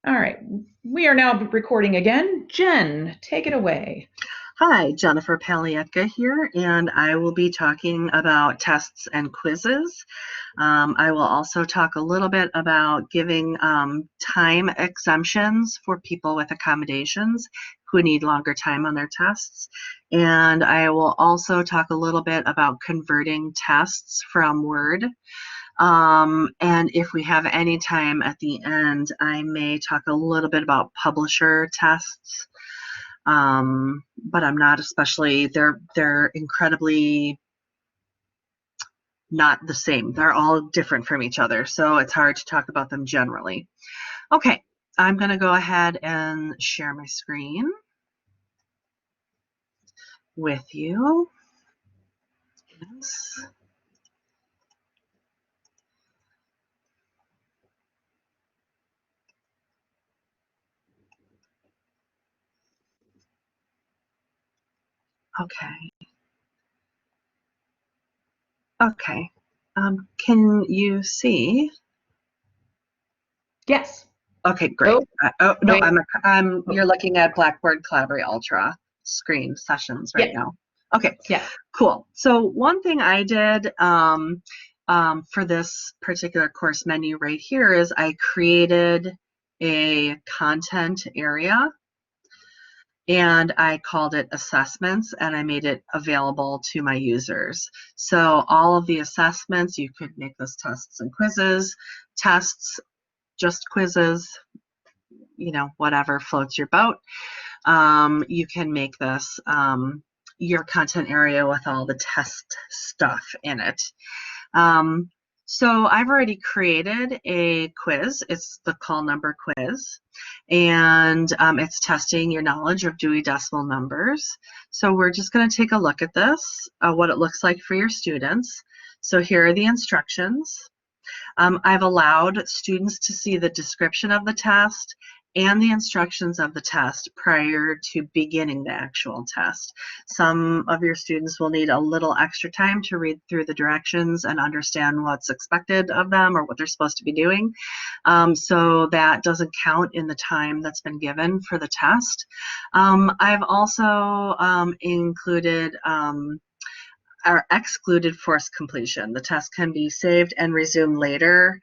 All right, we are now recording again. Jen, take it away. Hi, Jennifer Paliatka here, and I will be talking about tests and quizzes. I will also talk a little bit about giving time exemptions for people with accommodations who need longer time on their tests. And I will also talk a little bit about converting tests from Word. And if we have any time at the end, I may talk a little bit about publisher tests. But I'm not especially, they're incredibly not the same. They're all different from each other, so it's hard to talk about them generally. Okay, I'm going to go ahead and share my screen with you. Yes. Okay. Okay. Can you see? Yes. Okay, great. Oh, no, you're looking at Blackboard Collaborate Ultra screen sessions right now. Okay. Yeah. Cool. So one thing I did for this particular course menu right here is I created a content area and I called it assessments, and I made it available to my users. So all of the assessments, you could make this tests and quizzes, tests, just quizzes, you know, whatever floats your boat. You can make this your content area with all the test stuff in it. So I've already created a quiz. It's the call number quiz, and it's testing your knowledge of Dewey Decimal numbers. So we're just going to take a look at this, what it looks like for your students. So here are the instructions. I've allowed students to see the description of the test and the instructions of the test prior to beginning the actual test. Some of your students will need a little extra time to read through the directions and understand what's expected of them or what they're supposed to be doing. So that doesn't count in the time that's been given for the test. I've also included are excluded forced completion. The test can be saved and resumed later.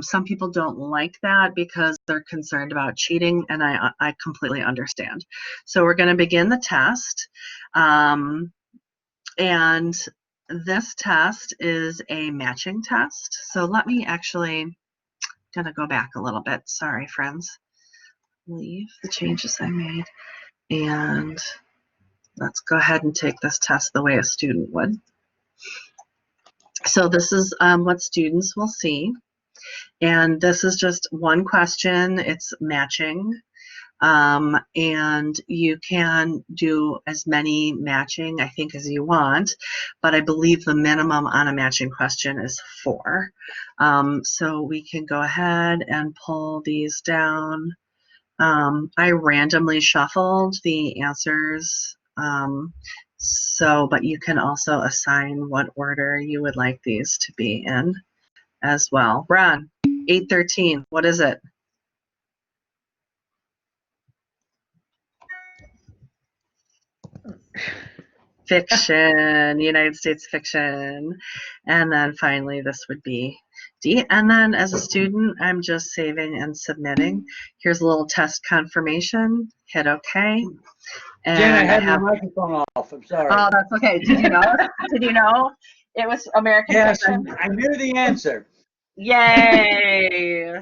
Some people don't like that because they're concerned about cheating, and I completely understand. So we're going to begin the test. And this test is a matching test. So let me actually, going to go back a little bit. Sorry, friends. Leave the changes I made. And let's go ahead and take this test the way a student would. So this is what students will see. And this is just one question. It's matching. And you can do as many matching, I think, as you want. But I believe the minimum on a matching question is 4. So we can go ahead and pull these down. I randomly shuffled the answers. But you can also assign what order you would like these to be in as well. Ron, 813, what is it? Fiction, United States fiction. And then finally, this would be D. And then as a student, I'm just saving and submitting. Here's a little test confirmation. Hit OK. And Jen, I had my microphone off. I'm sorry. Oh, that's okay. Did you know? Did you know it was American fiction? Yes, I knew the answer. Yay!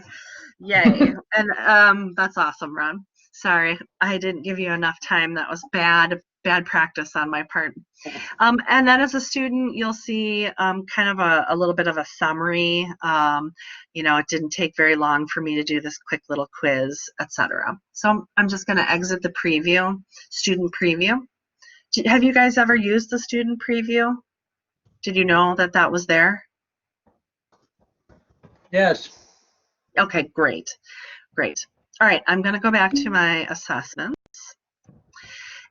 Yay! And that's awesome, Ron. Sorry, I didn't give you enough time. That was bad practice on my part. And then as a student, you'll see kind of a little bit of a summary. You know, it didn't take very long for me to do this quick little quiz, etc. So I'm just going to exit the preview, student preview. Have you guys ever used the student preview? Did you know that that was there? Yes. Okay, great. Great. All right, I'm going to go back to my assessments.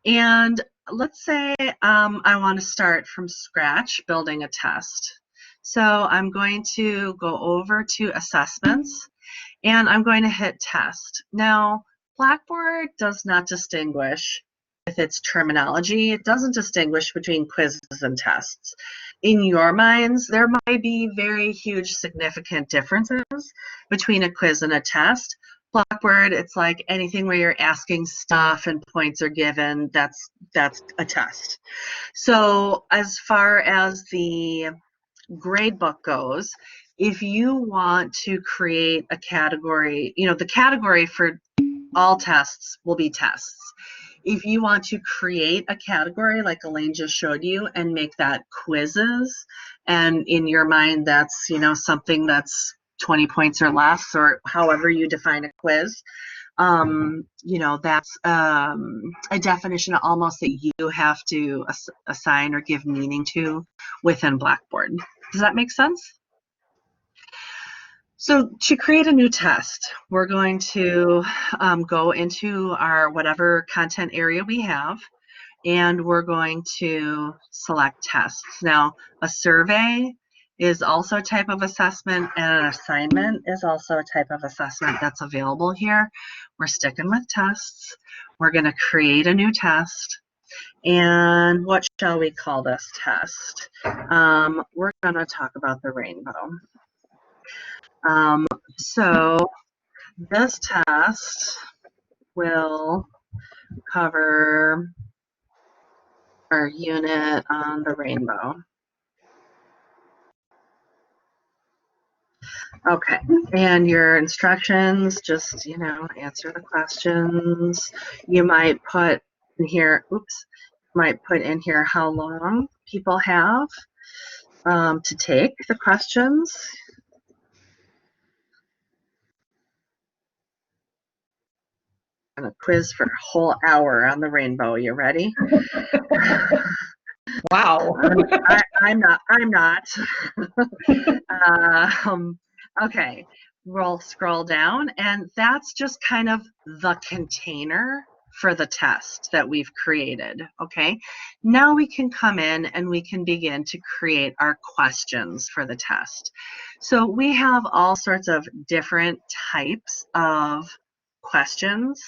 And let's say I want to start from scratch building a test. So I'm going to go over to assessments, and I'm going to hit test. Now, Blackboard does not distinguish with its terminology. It doesn't distinguish between quizzes and tests. In your minds, there might be very huge significant differences between a quiz and a test. Blackboard, it's like anything where you're asking stuff and points are given, that's a test. So as far as the gradebook goes, if you want to create a category, the category for all tests will be tests. If you want to create a category like Elaine just showed you and make that quizzes, and in your mind that's, something that's 20 points or less, or however you define a quiz, that's a definition almost that you have to assign or give meaning to within Blackboard. Does that make sense? So to create a new test, we're going to go into our whatever content area we have, and we're going to select tests. Now, a survey is also a type of assessment, and an assignment is also a type of assessment that's available here. We're sticking with tests. We're going to create a new test. And what shall we call this test? We're going to talk about the rainbow. So this test will cover our unit on the rainbow. Okay, and your instructions, just, answer the questions. You might put in here, how long people have to take the questions. And a quiz for a whole hour on the rainbow. You ready? Wow. I'm not. Okay, we'll scroll down, and that's just kind of the container for the test that we've created. Okay, now we can come in and we can begin to create our questions for the test. So we have all sorts of different types of questions,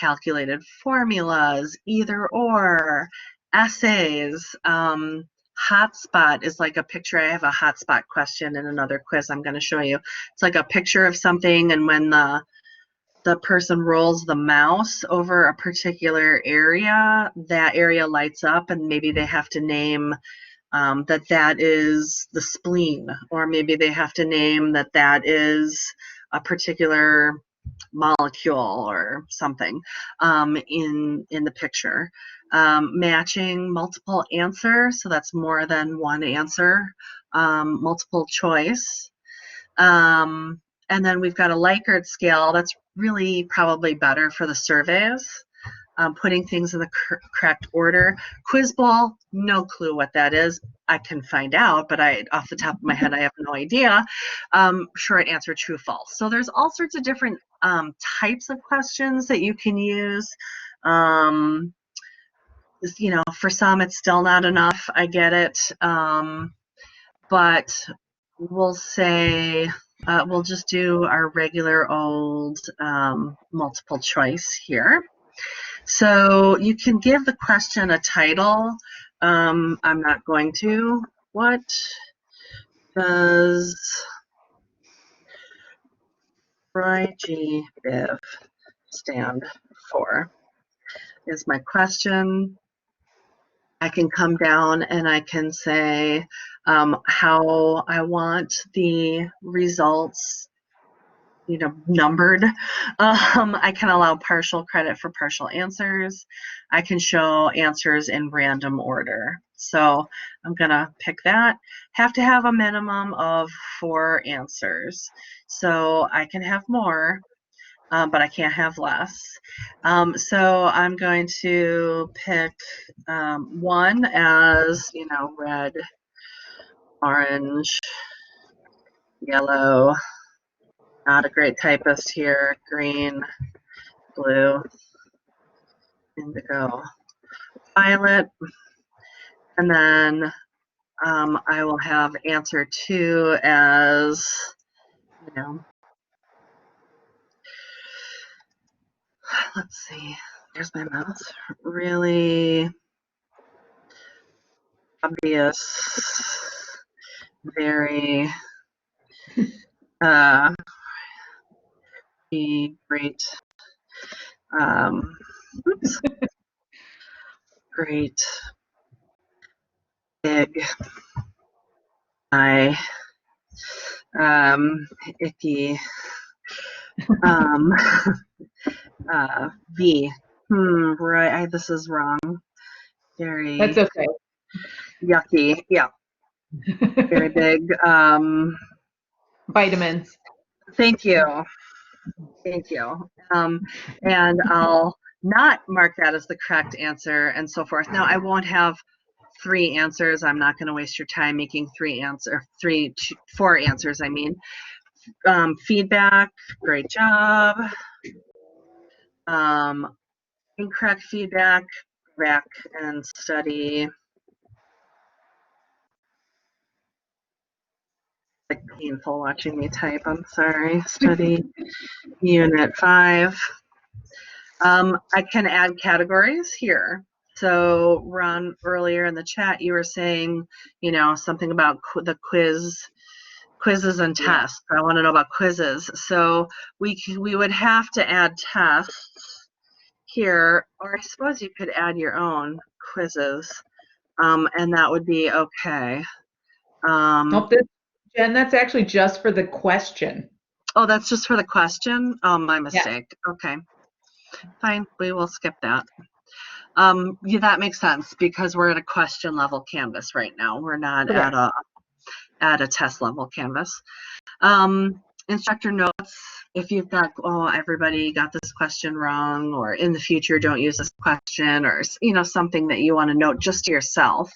calculated formulas, either or, essays. Hotspot is like a picture. I have a hotspot question in another quiz I'm going to show you. It's like a picture of something, and when the person rolls the mouse over a particular area, that area lights up, and maybe they have to name that is the spleen, or maybe they have to name that is a particular molecule or something in the picture. Matching multiple answers, so that's more than one answer, multiple choice. And then we've got a Likert scale. That's really probably better for the surveys, putting things in the correct order. Quiz ball, no clue what that is. I can find out, but off the top of my head, I have no idea. Short answer, true, false. So there's all sorts of different types of questions that you can use. For some, it's still not enough. I get it. But we'll say, we'll just do our regular old multiple choice here. So you can give the question a title. I'm not going to. What does RIGBIV stand for? Is my question. I can come down and I can say how I want the results numbered. I can allow partial credit for partial answers. I can show answers in random order. So I'm gonna pick that. Have to have a minimum of 4 answers. So I can have more, but I can't have less. So I'm going to pick 1 as, red, orange, yellow, not a great typist here, green, blue, indigo, violet, and then I will have answer 2 as, let's see, there's my mouse. Really obvious, very be great, oops, great, big, I, icky, V, right, this is wrong, very That's okay. yucky, yeah, very big, Vitamins. thank you. Thank you. And I'll not mark that as the correct answer and so forth. Now, I won't have 3 answers. I'm not going to waste your time making 4 answers, I mean. Feedback, great job. Incorrect feedback, go back and study. Like painful watching me type, I'm sorry. Study Unit 5. I can add categories here. So Ron, earlier in the chat, you were saying, you know, something about the quizzes and tests. I want to know about quizzes. So we would have to add tests here, or I suppose you could add your own quizzes, and that would be okay. Jen, that's actually just for the question. Oh, that's just for the question? Oh, my mistake. Yeah. Okay. Fine, we will skip that. Yeah, that makes sense because we're at a question level canvas right now. We're not at a test level canvas. Instructor notes, if you've got, oh, everybody got this question wrong, or in the future don't use this question, or, you know, something that you want to note just to yourself,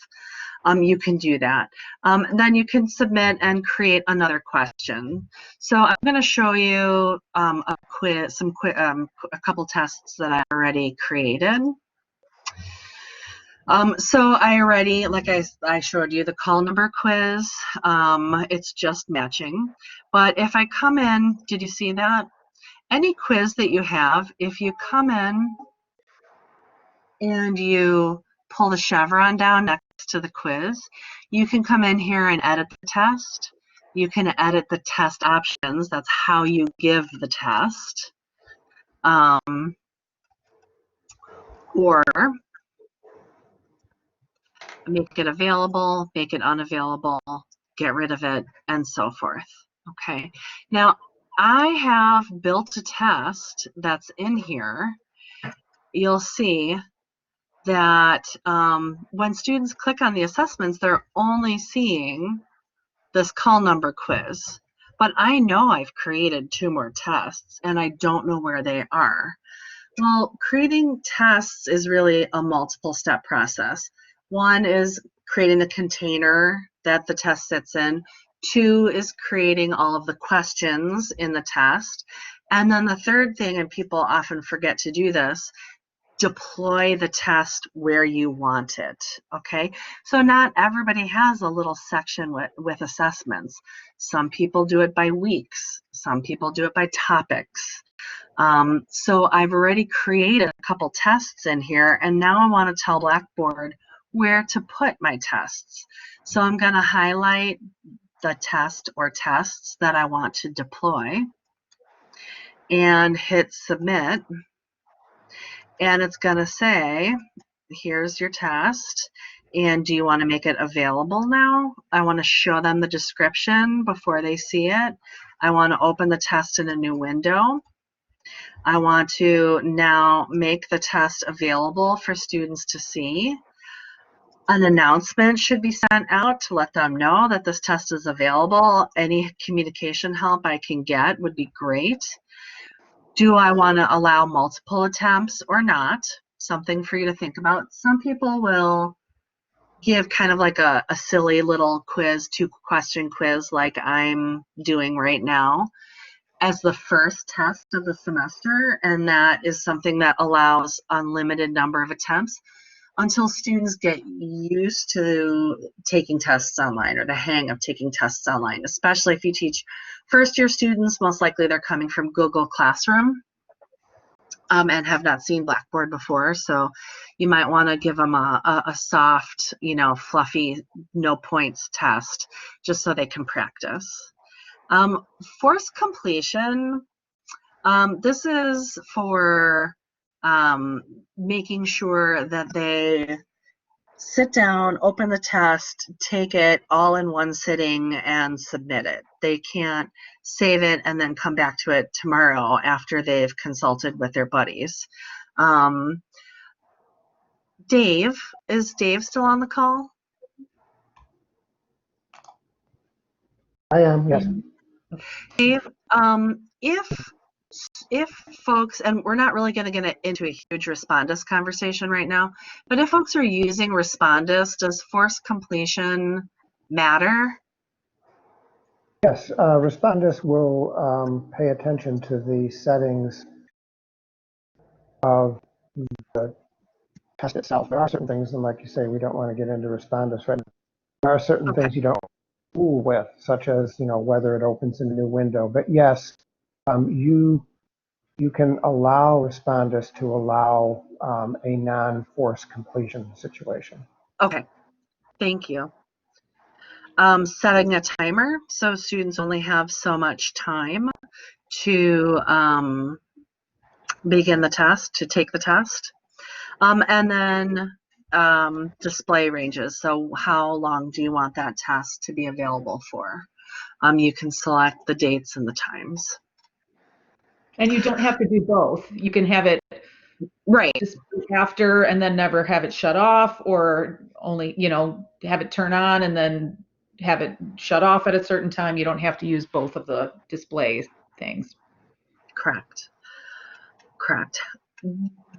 you can do that. Then you can submit and create another question. So I'm going to show you a couple tests that I already created. So I already, like I showed you, the call number quiz, it's just matching. But if I come in, did you see that? Any quiz that you have, if you come in and you pull the chevron down next to the quiz, you can come in here and edit the test. You can edit the test options. That's how you give the test. Or make it available, make it unavailable, get rid of it, and so forth. Okay, now I have built a test that's in here. You'll see that when students click on the assessments, they're only seeing this call number quiz. But I know I've created 2 more tests, and I don't know where they are. Well, creating tests is really a multiple step process. 1 is creating the container that the test sits in. 2 is creating all of the questions in the test. And then the 3rd thing, and people often forget to do this, deploy the test where you want it, okay? So not everybody has a little section with assessments. Some people do it by weeks. Some people do it by topics. So I've already created a couple tests in here, and now I want to tell Blackboard where to put my tests. So I'm going to highlight the test or tests that I want to deploy and hit submit. And it's going to say, here's your test. And do you want to make it available now? I want to show them the description before they see it. I want to open the test in a new window. I want to now make the test available for students to see. An announcement should be sent out to let them know that this test is available. Any communication help I can get would be great. Do I want to allow multiple attempts or not? Something for you to think about. Some people will give kind of like a silly little quiz, 2-question quiz like I'm doing right now as the first test of the semester, and that is something that allows unlimited number of attempts until students get used to taking tests online, or the hang of taking tests online, especially if you teach first-year students. Most likely they're coming from Google Classroom. and have not seen Blackboard before. So you might want to give them a soft, fluffy, no points test just so they can practice. Forced completion, this is for making sure that they sit down, open the test, take it all in one sitting and submit it. They can't save it and then come back to it tomorrow after they've consulted with their buddies. Dave, is Dave still on the call? I am, yes. Dave, if folks, and we're not really going to get into a huge Respondus conversation right now, but if folks are using Respondus, does forced completion matter? Yes, Respondus will pay attention to the settings of the test itself. There are certain things, and like you say, we don't want to get into Respondus right now. There are certain things you don't fool with, such as whether it opens in a new window. But yes, you can allow Respondus to allow a non-forced completion situation. Okay, thank you. Setting a timer, so students only have so much time to begin the test, to take the test. And then display ranges, so how long do you want that test to be available for? You can select the dates and the times. And you don't have to do both. You can have it right after and then never have it shut off, or only, have it turn on and then have it shut off at a certain time. You don't have to use both of the display things. Correct.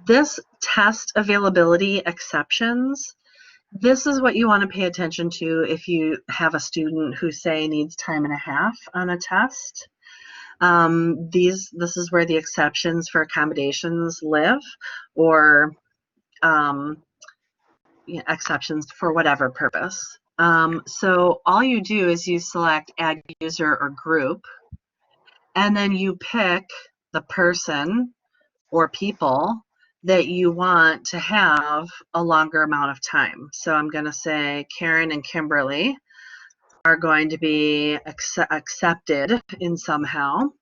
This test availability exceptions, this is what you want to pay attention to if you have a student who, say, needs time and a half on a test. This is where the exceptions for accommodations live, or exceptions for whatever purpose. So all you do is you select add user or group, and then you pick the person or people that you want to have a longer amount of time. So I'm going to say Karen and Kimberly are going to be accepted in somehow.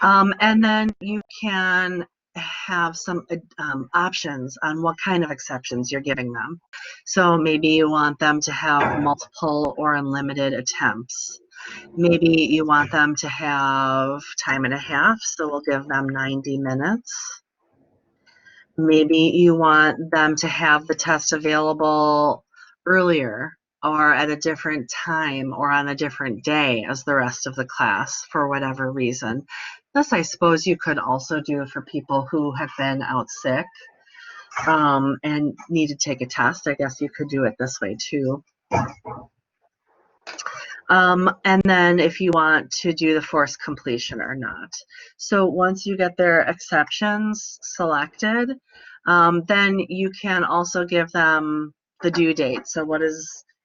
And then you can have some options on what kind of exceptions you're giving them. So maybe you want them to have multiple or unlimited attempts. Maybe you want them to have time and a half, so we'll give them 90 minutes. Maybe you want them to have the test available earlier or at a different time or on a different day as the rest of the class for whatever reason. This, I suppose, you could also do for people who have been out sick and need to take a test. I guess you could do it this way too. And then if you want to do the forced completion or not. So once you get their exceptions selected, then you can also give them the due date. So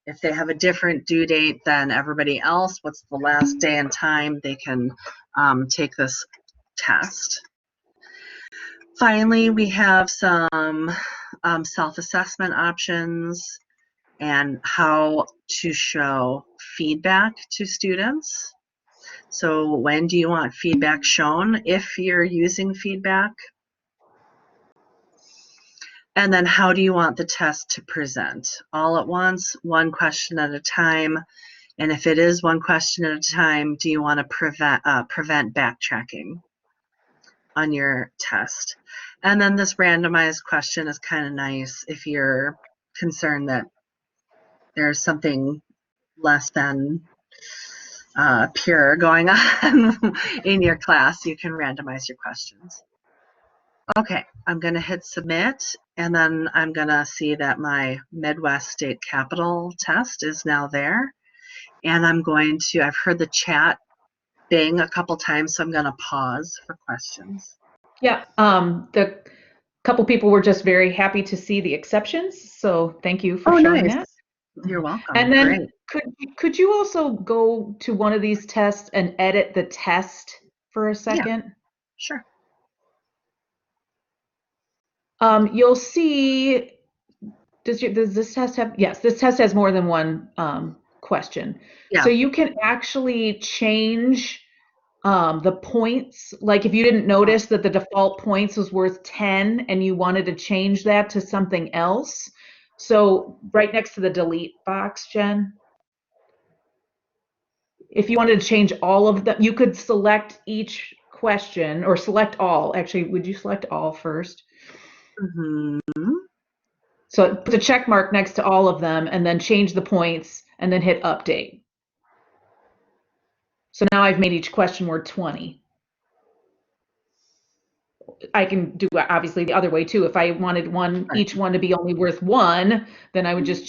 if they have a different due date than everybody else, what's the last day and time they can take this test. Finally, we have some self-assessment options and how to show feedback to students. So when do you want feedback shown if you're using feedback? And then how do you want the test to present? All at once, one question at a time? And if it is one question at a time, do you want to prevent backtracking on your test? And then this randomized question is kind of nice if you're concerned that there's something less than pure going on in your class. You can randomize your questions. Okay, I'm going to hit submit, and then I'm going to see that my Midwest State Capital test is now there. And I've heard the chat bing a couple times, so I'm going to pause for questions. Yeah, the couple people were just very happy to see the exceptions, so thank you for showing that. You're welcome. And then Great. could you also go to one of these tests and edit the test for a second? Yeah, sure. You'll see, does this test have, yes, this test has more than one question. Yeah. So you can actually change the points. Like if you didn't notice that the default points was worth 10 and you wanted to change that to something else. So right next to the delete box, Jen, if you wanted to change all of them, you could select each question or select all. Actually, would you select all first? Mm-hmm. So put a check mark next to all of them and then change the points and then hit update. So now I've made each question worth 20. I can do obviously the other way too. If I wanted each one to be only worth 1, then I would just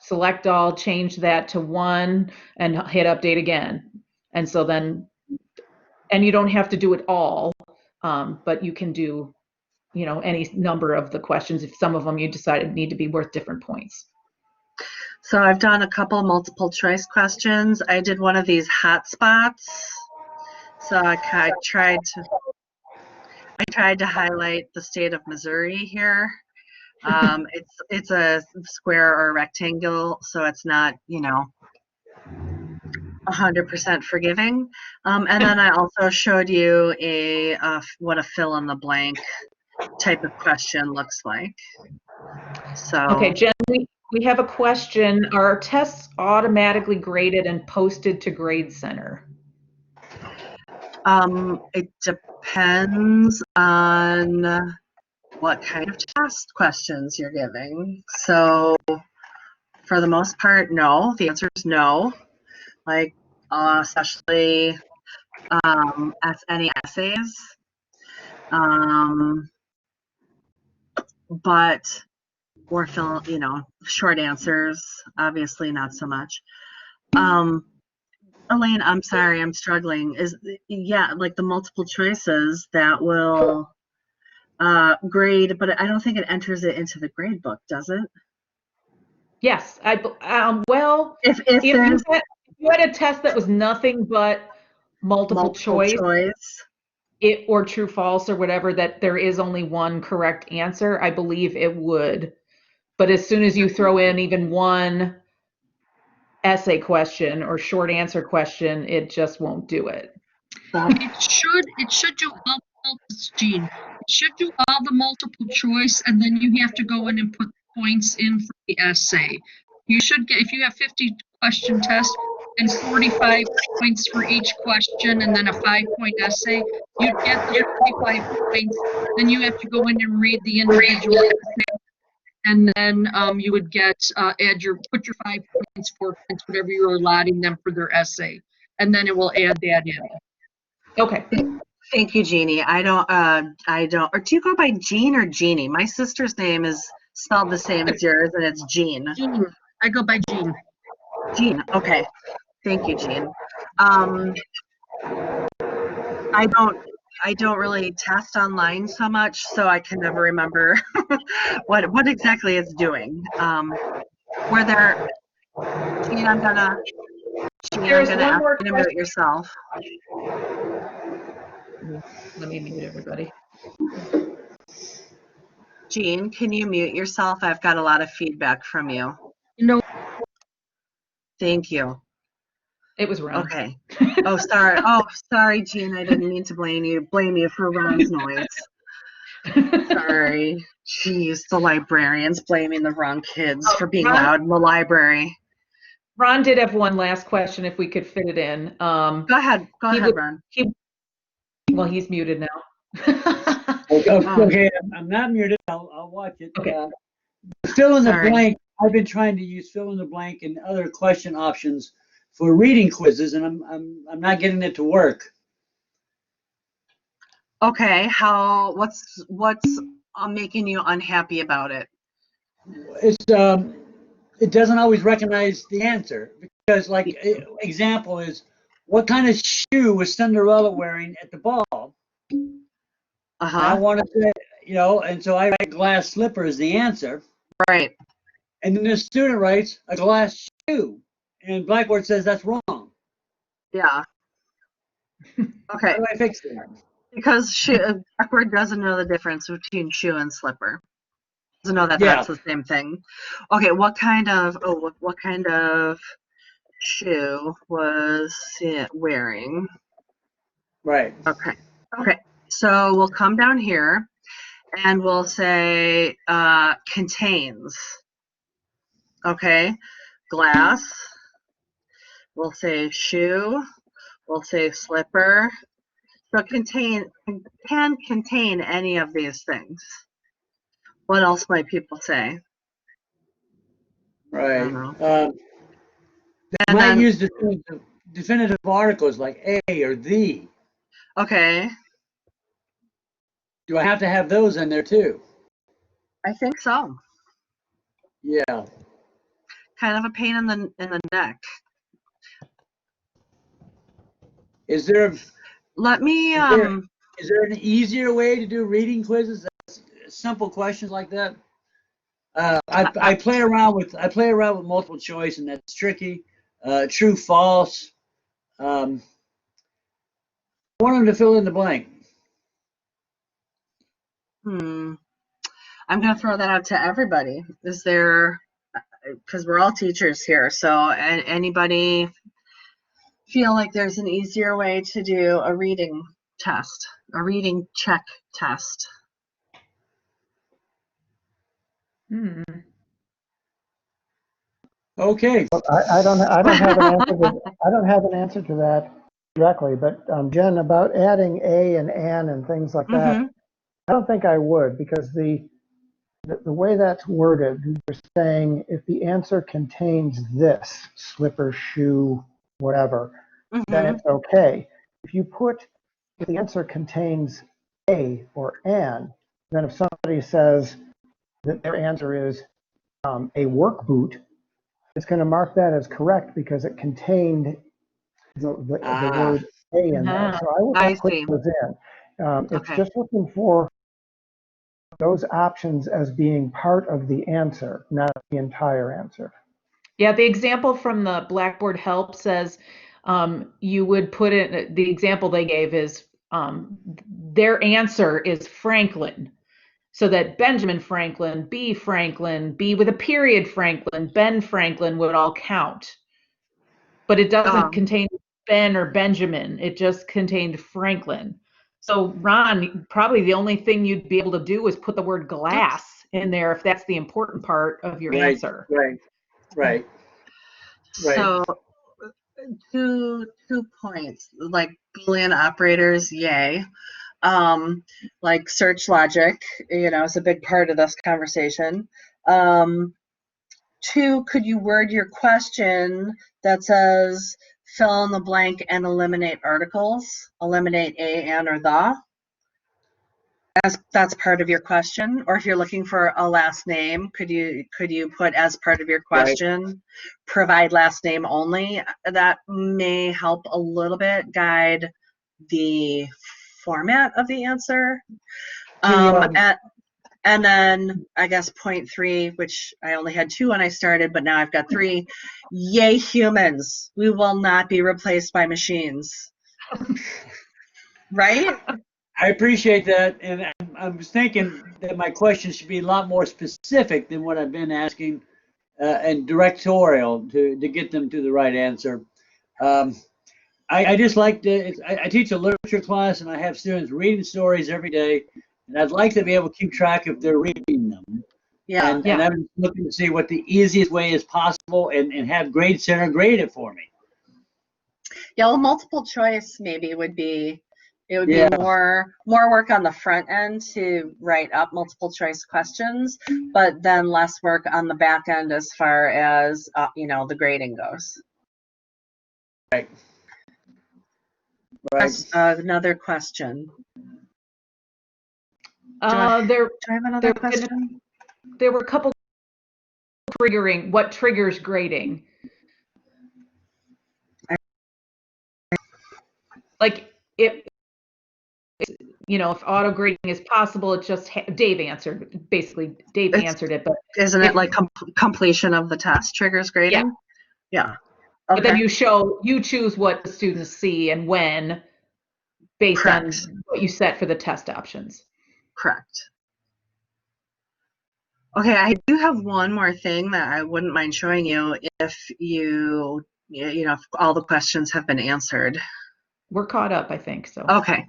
select all, change that to 1 and hit update again. And so then, and you don't have to do it all, but you can do, any number of the questions if some of them you decided need to be worth different points. So I've done a couple multiple choice questions. I did one of these hotspots. So I tried to highlight the state of Missouri here. It's a square or a rectangle, so it's not, 100% forgiving. And then I also showed you what a fill in the blank type of question looks like. So okay, Jen, we have a question. Are tests automatically graded and posted to Grade Center? it depends on what kind of test questions you're giving. So for the most part, no. The answer is no. Like especially any essays. But or fill, short answers, obviously not so much. Elaine, I'm sorry, I'm struggling. Like the multiple choices that will grade, but I don't think it enters it into the grade book, does it? Yes, well, if you had a test that was nothing but multiple choice, or true false or whatever, that there is only one correct answer, I believe it would. But as soon as you throw in even one essay question or short answer question, it just won't do it. It should do all, Jean. It should do all the multiple choice, and then you have to go in and put points in for the essay. You should get, if you have 50 question test and 45 points for each question and then a 5-point essay, you'd get the 45 points. Then you have to go in and read the individual essay, and then you would get put your 5 points, 4 points, whatever you're allotting them for their essay, and then it will add that in. Okay. Thank you, Jeannie. I don't, or do you go by Jean or Jeannie? My sister's name is spelled the same as yours, and it's Jean. Jean. I go by Jean. Jean, okay. Thank you, Jean. I don't really test online so much, so I can never remember what exactly it's doing. Were there, Jean, I'm gonna ask you to mute yourself. Let me mute everybody. Jean, can you mute yourself? I've got a lot of feedback from you. No. Thank you. It was Ron. Okay. Oh, sorry. Oh, sorry, Jean. I didn't mean to blame you for Ron's noise. Sorry. Jeez, the librarians blaming the wrong kids for being loud in the library. Ron did have one last question if we could fit it in. Go ahead, Ron. Well, he's muted now. Okay, I'm not muted. I'll watch it. Okay. Fill in the blank. I've been trying to use fill in the blank and other question options for reading quizzes, and I'm not getting it to work. Okay, what's making you unhappy about it? It doesn't always recognize the answer, because like example is, what kind of shoe was Cinderella wearing at the ball? I want to say, and so I write glass slipper as the answer. Right. And then the student writes a glass shoe, and Blackboard says that's wrong. Yeah. Okay. How do I fix that? Because Blackboard doesn't know the difference between shoe and slipper. Doesn't know that that's the same thing. Okay, what kind of shoe was it wearing? Right. Okay. So we'll come down here and we'll say contains. Okay. Glass. We'll say shoe. We'll say slipper. So can contain any of these things. What else might people say? Right. They might use definitive articles like a or the. Okay. Do I have to have those in there too? I think so. Yeah. Kind of a pain in the neck. Is there? Let me. Is there an easier way to do reading quizzes? Simple questions like that. I play around with multiple choice, and that's tricky. True, false. I want them to fill in the blank. I'm going to throw that out to everybody. Is there, because we're all teachers here, so anybody feel like there's an easier way to do a reading test, a reading check test? Okay. Well, I don't have an answer I don't have an answer to that directly, but Jen, about adding a and an and things like that, I don't think I would, because the way that's worded, you're saying if the answer contains this, slipper, shoe, whatever, then it's okay. If the answer contains a or an, then if somebody says that their answer is a work boot, it's going to mark that as correct because it contained the word a in there. So I would not put those in. It's just looking for those options as being part of the answer, not the entire answer. Yeah, the example from the Blackboard help says you would put in, the example they gave is their answer is Franklin. So that Benjamin Franklin, B Franklin, B with a period Franklin, Ben Franklin would all count. But it doesn't contain Ben or Benjamin. It just contained Franklin. So Ron, probably the only thing you'd be able to do is put the word glass in there if that's the important part of your answer. Right. So 2 points, like Boolean operators, yay. Like search logic, is a big part of this conversation. 2, could you word your question that says fill in the blank and eliminate articles, eliminate a, an, or the, as that's part of your question? Or if you're looking for a last name, could you put as part of your question, provide last name only? That may help a little bit guide the format of the answer. And then I guess point 3, which I only had 2 when I started, but now I've got 3. Yay, humans. We will not be replaced by machines. Right? I appreciate that. And I was thinking that my question should be a lot more specific than what I've been asking and directorial to get them to the right answer. I just like I teach a literature class, and I have students reading stories every day. And I'd like to be able to keep track if they're reading them. And I'm looking to see what the easiest way is possible and have Grade Center grade it for me. Yeah, well, multiple choice maybe would be, be more work on the front end to write up multiple choice questions, but then less work on the back end as far as, the grading goes. Right. That's another question. Do I have another question? There were a couple triggering, what triggers grading? Like if auto grading is possible, it just Dave answered it, but isn't it like completion of the test triggers grading? Yeah. Okay. But then you choose what the students see and when, based on Correct. what you set for the test options. Correct. Okay, I do have one more thing that I wouldn't mind showing you if if all the questions have been answered. We're caught up, I think, so. Okay,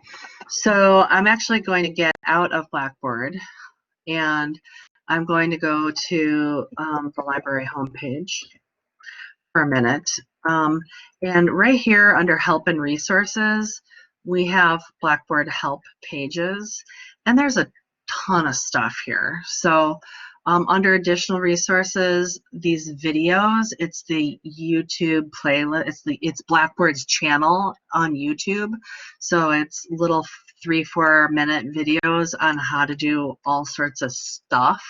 so I'm actually going to get out of Blackboard, and I'm going to go to the library homepage for a minute. And right here under Help and Resources, we have Blackboard Help pages, and there's a ton of stuff here. So under Additional Resources, these videos, it's the YouTube playlist, it's Blackboard's channel on YouTube. So it's little 3-4 minute videos on how to do all sorts of stuff.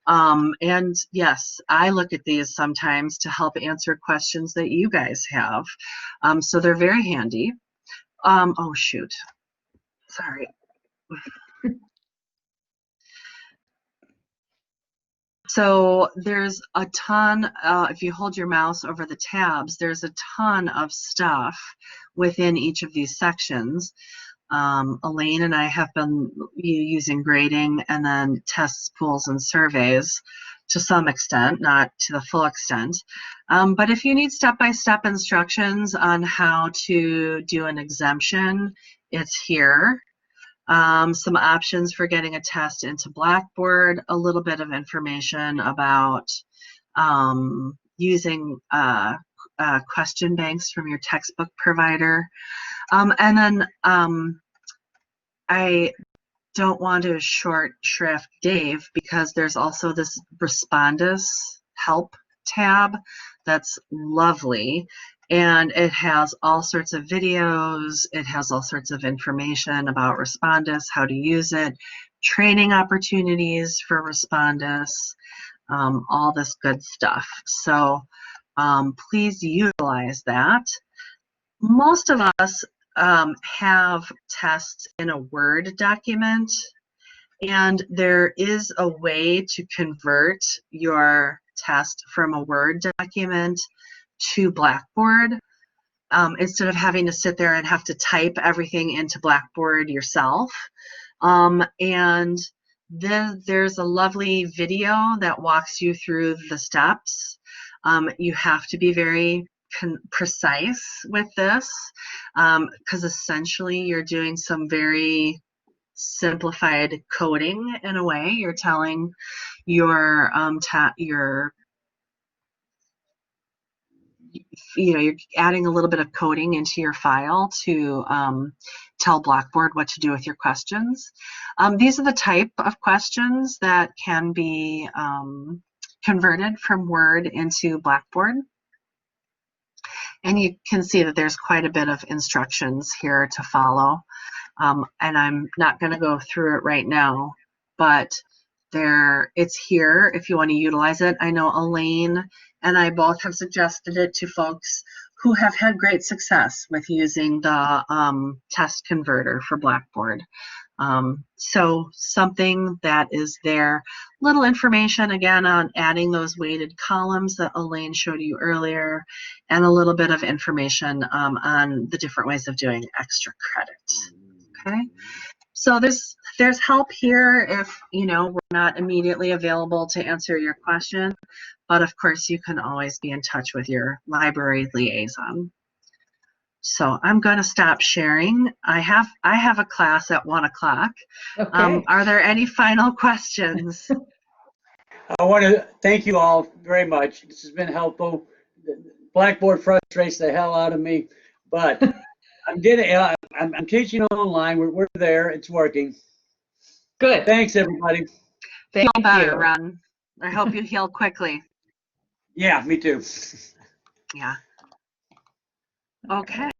And yes, I look at these sometimes to help answer questions that you guys have. So they're very handy. Oh shoot, sorry. So there's a ton, if you hold your mouse over the tabs, there's a ton of stuff within each of these sections. Elaine and I have been using grading and then tests, pools, and surveys to some extent, not to the full extent. But if you need step-by-step instructions on how to do an exemption, it's here. Some options for getting a test into Blackboard, a little bit of information about using question banks from your textbook provider. And then I don't want to short shrift Dave because there's also this Respondus help tab that's lovely, and it has all sorts of videos, it has all sorts of information about Respondus, how to use it, training opportunities for Respondus, all this good stuff. So please utilize that. Most of us have tests in a Word document, and there is a way to convert your test from a Word document to Blackboard instead of having to sit there and have to type everything into Blackboard yourself. And then there's a lovely video that walks you through the steps. You have to be very precise with this because essentially you're doing some very simplified coding in a way. You're telling your you're adding a little bit of coding into your file to tell Blackboard what to do with your questions. These are the type of questions that can be converted from Word into Blackboard. And you can see that there's quite a bit of instructions here to follow. And I'm not going to go through it right now, but it's here if you want to utilize it. I know Elaine and I both have suggested it to folks who have had great success with using the test converter for Blackboard. So something that is there. Little information again on adding those weighted columns that Elaine showed you earlier, and a little bit of information on the different ways of doing extra credit. Okay, so there's help here if we're not immediately available to answer your question, but of course you can always be in touch with your library liaison. So I'm going to stop sharing. I have a class at 1 o'clock. Okay. Are there any final questions? I want to thank you all very much. This has been helpful. Blackboard frustrates the hell out of me, but I'm teaching online. We're there. It's working. Good. Thanks, everybody. Thank Feel better, you. Ron. I hope you heal quickly. Yeah, me too. Yeah. Okay.